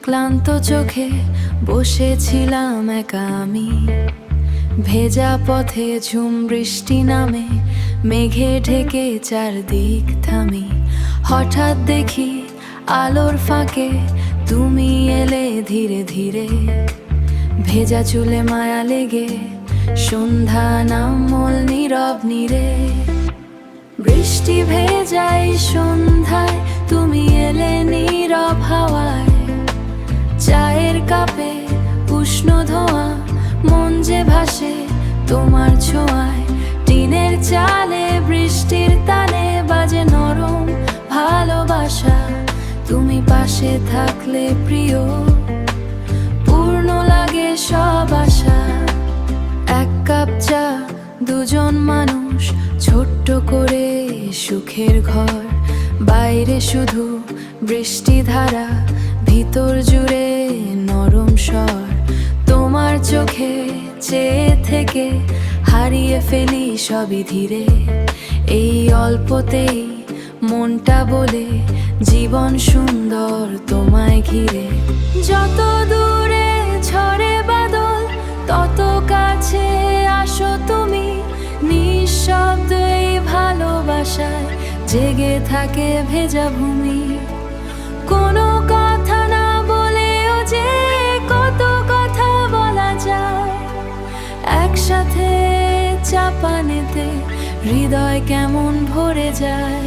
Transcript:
ক্লান্ত চোখে বসেছিলাম একা আমি, ভেজা পথে ঝুম বৃষ্টি নামে, মেঘে ঢেকে চারদিক থামি। হঠাৎ দেখি আলোর ফাঁকে তুমি এলে ধীরে ধীরে, ভেজা চুলে মায়া লেগে সন্ধ্যা নামল নীরব নীরে। বৃষ্টি ভেজাই সন্ধ্যায় তুমি এলে নীরব হাওয়ায়, চায়ের কাপে উষ্ণ ধোঁয়া, মন যে ভাসে তোমার ছোঁয়ায়। টিনের চালে বৃষ্টির তালে বাজে নরম ভালোবাসা, তুমি পাশে থাকলে প্রিয় পূর্ণ লাগে সব আশা। এক কাপ চা, দুজন মানুষ, ছোট্ট করে সুখের ঘর, বাইরে শুধু বৃষ্টি ধারা, ভিতর জুড়ে নরম স্বর। তোমার চোখে চেয়ে থেকে হারিয়ে ফেলি সবই ধীরে, এই অল্পতেই মনটা বলে জীবন সুন্দর তোমায় ঘিরে। যত দূরে ঝরে বাদল তত কাছে আসো তুমি, নিঃশব্দ এই ভালোবাসায় জেগে থাকে ভেজা ভূমি। কোনো কথা না বলেও যে কত কথা বলা যায়, একসাথে চা পানেতে হৃদয় কেমন ভরে যায়।